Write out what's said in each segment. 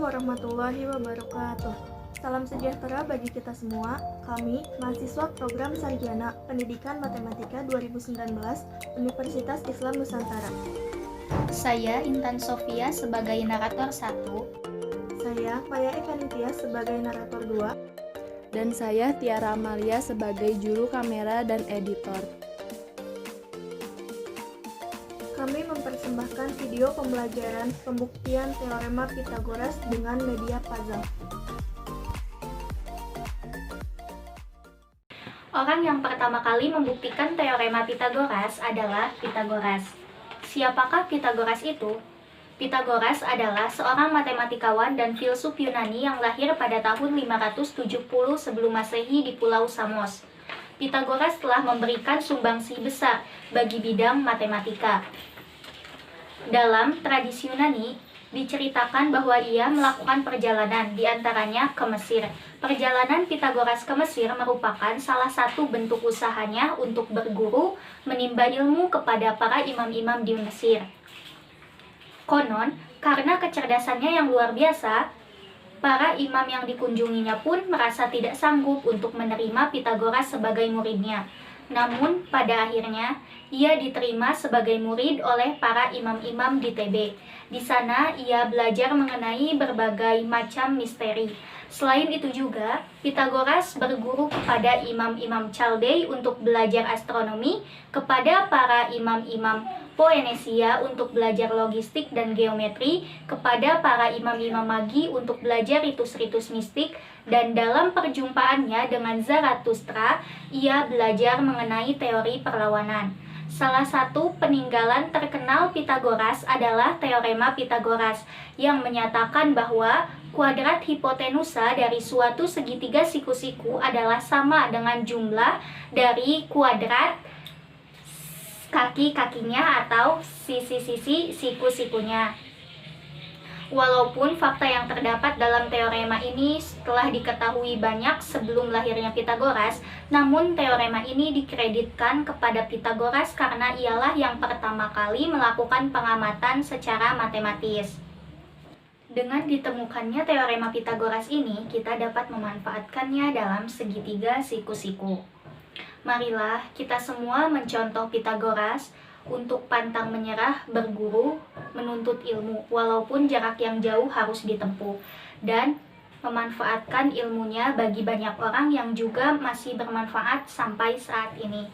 warahmatullahi wabarakatuh. Salam sejahtera bagi kita semua. Kami, mahasiswa program Sarjana Pendidikan Matematika 2019 Universitas Islam Nusantara. Saya Intan Sofia sebagai narator 1. Saya Maya Ekanitya sebagai narator 2. Dan saya Tiara Amalia sebagai juru kamera dan editor. Kami mempersembahkan video pembelajaran pembuktian teorema Pythagoras dengan media puzzle. Orang yang pertama kali membuktikan teorema Pythagoras adalah Pythagoras. Siapakah Pythagoras itu? Pythagoras adalah seorang matematikawan dan filsuf Yunani yang lahir pada tahun 570 sebelum Masehi di Pulau Samos. Pythagoras telah memberikan sumbangsi besar bagi bidang matematika. Dalam tradisi Yunani, diceritakan bahwa ia melakukan perjalanan, diantaranya ke Mesir. Perjalanan Pythagoras ke Mesir merupakan salah satu bentuk usahanya untuk berguru, menimba ilmu kepada para imam-imam di Mesir. Konon, karena kecerdasannya yang luar biasa, para imam yang dikunjunginya pun merasa tidak sanggup untuk menerima Pythagoras sebagai muridnya. Namun, pada akhirnya, ia diterima sebagai murid oleh para imam-imam di Tebe. Di sana, ia belajar mengenai berbagai macam misteri. Selain itu juga, Pythagoras berguru kepada imam-imam Chaldei untuk belajar astronomi, kepada para imam-imam Poenesia untuk belajar logistik dan geometri, kepada para imam-imam Magi untuk belajar ritus-ritus mistik, dan dalam perjumpaannya dengan Zarathustra, ia belajar mengenai teori perlawanan. Salah satu peninggalan terkenal Pythagoras adalah teorema Pythagoras yang menyatakan bahwa kuadrat hipotenusa dari suatu segitiga siku-siku adalah sama dengan jumlah dari kuadrat kaki-kakinya atau sisi-sisi siku-sikunya. Walaupun fakta yang terdapat dalam teorema ini telah diketahui banyak sebelum lahirnya Pythagoras, namun teorema ini dikreditkan kepada Pythagoras karena ialah yang pertama kali melakukan pengamatan secara matematis. Dengan ditemukannya teorema Pythagoras ini, kita dapat memanfaatkannya dalam segitiga siku-siku. Marilah kita semua mencontoh Pythagoras untuk pantang menyerah, berguru, menuntut ilmu, walaupun jarak yang jauh harus ditempuh, dan memanfaatkan ilmunya bagi banyak orang yang juga masih bermanfaat sampai saat ini.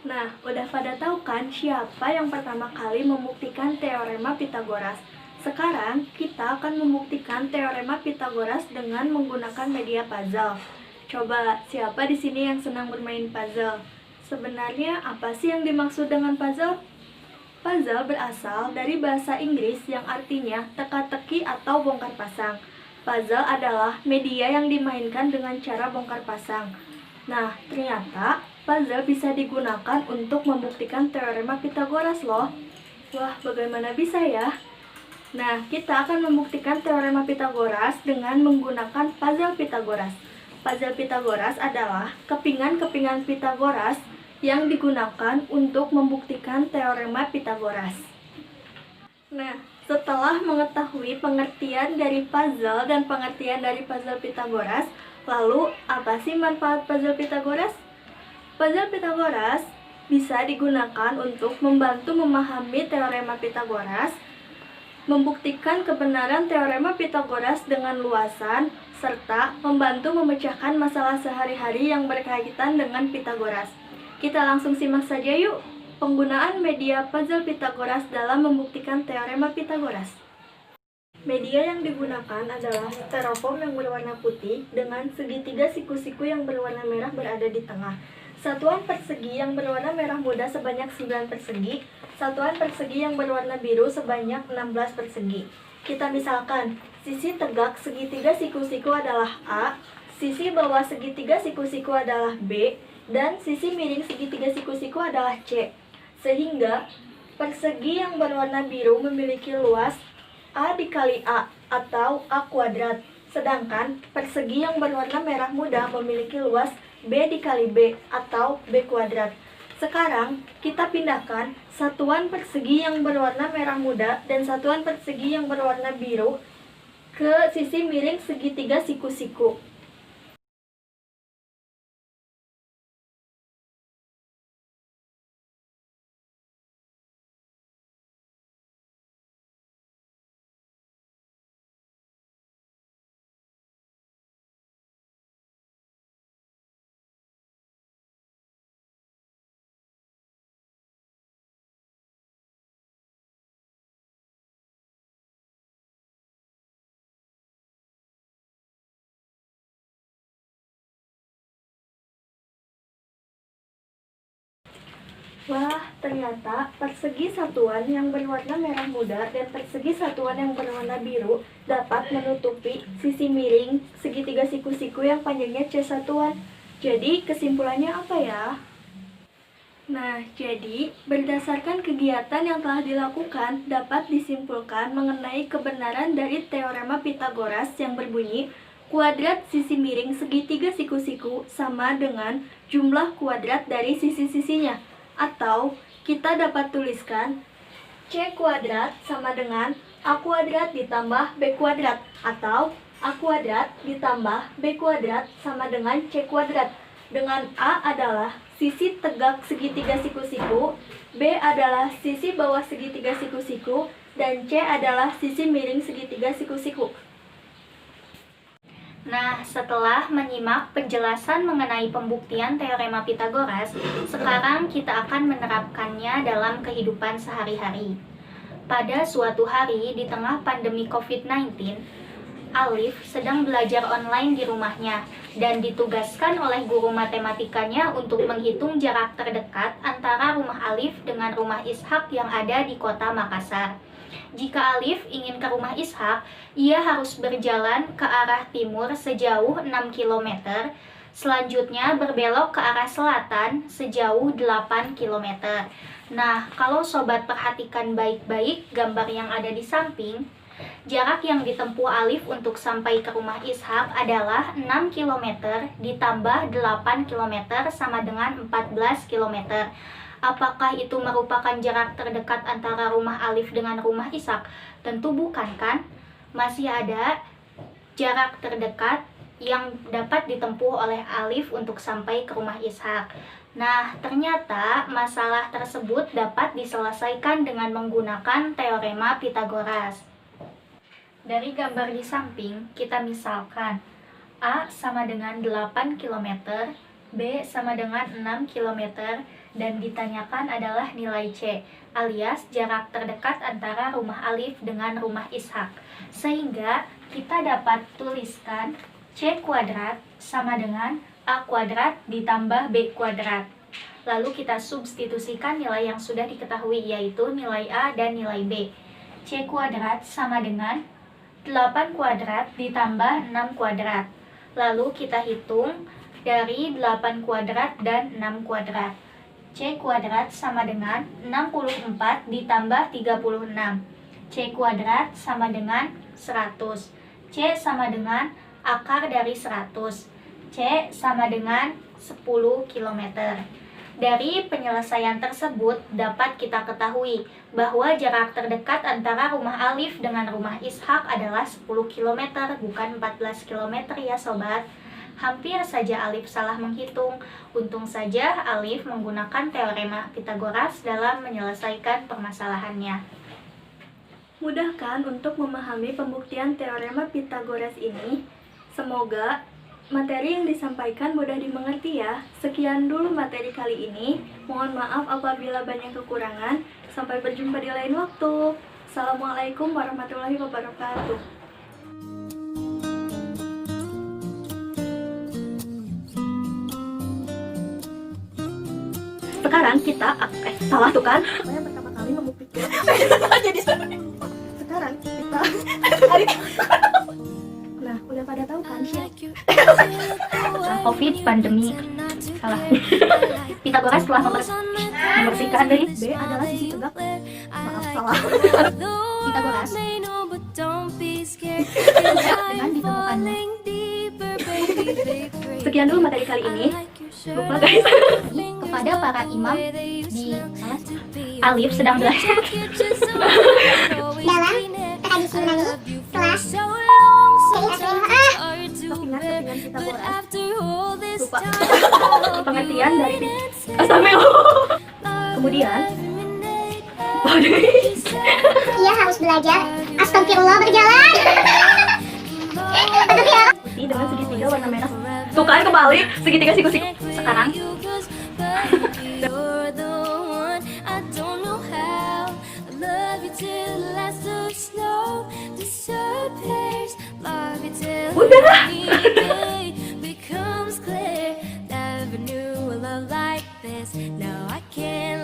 Nah, udah pada tahu kan siapa yang pertama kali membuktikan teorema Pythagoras? Sekarang kita akan membuktikan teorema Pythagoras dengan menggunakan media puzzle. Coba, siapa di sini yang senang bermain puzzle? Sebenarnya apa sih yang dimaksud dengan puzzle? Puzzle berasal dari bahasa Inggris yang artinya teka-teki atau bongkar pasang. Puzzle adalah media yang dimainkan dengan cara bongkar pasang. Nah, ternyata puzzle bisa digunakan untuk membuktikan teorema Pythagoras loh. Wah, bagaimana bisa ya? Nah, kita akan membuktikan teorema Pythagoras dengan menggunakan puzzle Pythagoras. Puzzle Pythagoras adalah kepingan-kepingan Pythagoras yang digunakan untuk membuktikan teorema Pythagoras. Nah, setelah mengetahui pengertian dari puzzle dan pengertian dari puzzle Pythagoras, lalu apa sih manfaat puzzle Pythagoras? Puzzle Pythagoras bisa digunakan untuk membantu memahami teorema Pythagoras, membuktikan kebenaran teorema Pythagoras dengan luasan, serta membantu memecahkan masalah sehari-hari yang berkaitan dengan Pythagoras. Kita langsung simak saja yuk penggunaan media puzzle Pythagoras dalam membuktikan teorema Pythagoras. Media yang digunakan adalah styrofoam yang berwarna putih dengan segitiga siku-siku yang berwarna merah berada di tengah. Satuan persegi yang berwarna merah muda sebanyak 9 persegi, satuan persegi yang berwarna biru sebanyak 16 persegi. Kita misalkan, sisi tegak segitiga siku-siku adalah A, sisi bawah segitiga siku-siku adalah B, dan sisi miring segitiga siku-siku adalah C. Sehingga, persegi yang berwarna biru memiliki luas A dikali A atau A kuadrat, sedangkan persegi yang berwarna merah muda memiliki luas B dikali B atau B kuadrat. Sekarang, kita pindahkan satuan persegi yang berwarna merah muda dan satuan persegi yang berwarna biru ke sisi miring segitiga siku-siku. Wah, ternyata persegi satuan yang berwarna merah muda dan persegi satuan yang berwarna biru dapat menutupi sisi miring segitiga siku-siku yang panjangnya C satuan. Jadi, kesimpulannya apa ya? Nah, jadi berdasarkan kegiatan yang telah dilakukan dapat disimpulkan mengenai kebenaran dari teorema Pitagoras yang berbunyi kuadrat sisi miring segitiga siku-siku sama dengan jumlah kuadrat dari sisi-sisinya. Atau kita dapat tuliskan C kuadrat sama dengan A kuadrat ditambah B kuadrat. Atau A kuadrat ditambah B kuadrat sama dengan C kuadrat. Dengan A adalah sisi tegak segitiga siku-siku, B adalah sisi bawah segitiga siku-siku, dan C adalah sisi miring segitiga siku-siku. Nah, setelah menyimak penjelasan mengenai pembuktian teorema Pitagoras, sekarang kita akan menerapkannya dalam kehidupan sehari-hari. Pada suatu hari di tengah pandemi COVID-19, Alif sedang belajar online di rumahnya dan ditugaskan oleh guru matematikanya untuk menghitung jarak terdekat antara rumah Alif dengan rumah Ishak yang ada di kota Makassar. Jika Alif ingin ke rumah Ishak, ia harus berjalan ke arah timur sejauh 6 km, selanjutnya berbelok ke arah selatan sejauh 8 km. Nah, kalau sobat perhatikan baik-baik gambar yang ada di samping, jarak yang ditempuh Alif untuk sampai ke rumah Ishak adalah 6 km ditambah 8 km sama dengan 14 km. Apakah itu merupakan jarak terdekat antara rumah Alif dengan rumah Ishak? Tentu bukan, kan? Masih ada jarak terdekat yang dapat ditempuh oleh Alif untuk sampai ke rumah Ishak. Nah, ternyata masalah tersebut dapat diselesaikan dengan menggunakan teorema Pitagoras. Dari gambar di samping, kita misalkan A sama dengan 8 km, B sama dengan 6 km, dan ditanyakan adalah nilai C, alias jarak terdekat antara rumah Alif dengan rumah Ishak. Sehingga kita dapat tuliskan C kuadrat sama dengan A kuadrat ditambah B kuadrat. Lalu kita substitusikan nilai yang sudah diketahui, yaitu nilai A dan nilai B. C kuadrat sama dengan 8 kuadrat ditambah 6 kuadrat. Lalu kita hitung dari 8 kuadrat dan 6 kuadrat. C kuadrat sama dengan 64 ditambah 36. C kuadrat sama dengan 100. C sama dengan akar dari 100. C sama dengan 10 km. Dari penyelesaian tersebut dapat kita ketahui bahwa jarak terdekat antara rumah Alif dengan rumah Ishak adalah 10 km, bukan 14 km ya sobat. Hampir saja Alif salah menghitung. Untung saja Alif menggunakan teorema Pitagoras dalam menyelesaikan permasalahannya. Mudah kan untuk memahami pembuktian teorema Pitagoras ini? Semoga materi yang disampaikan mudah dimengerti ya. Sekian dulu materi kali ini. Mohon maaf apabila banyak kekurangan. Sampai berjumpa di lain waktu. Assalamualaikum warahmatullahi wabarakatuh. Sekarang kita salah tuh kan? Saya yang pertama kali membuktikan. Jadi sekarang kita Nah, udah pada tahu kan COVID, pandemi, salah. Pitagoras telah membersihkan dari B adalah sisi tegak. Maaf, salah. Pitagoras dengan ditemukannya. Sekian dulu materi kali ini. Lupa guys. Kepada para imam di Alif sedang belajar Dalam tradisi Yunani, kelas Kepingan Pitagoras. Lupa. Pengertian dari kemudian ia harus belajar astagfirullah berjalan. putih dengan segitiga warna merah. Tuh kan kebalik, segitiga siku-siku. Sekarang You're the one, I don't know how. I love you till the last of snow disappears. Love you till Udah. we meet again.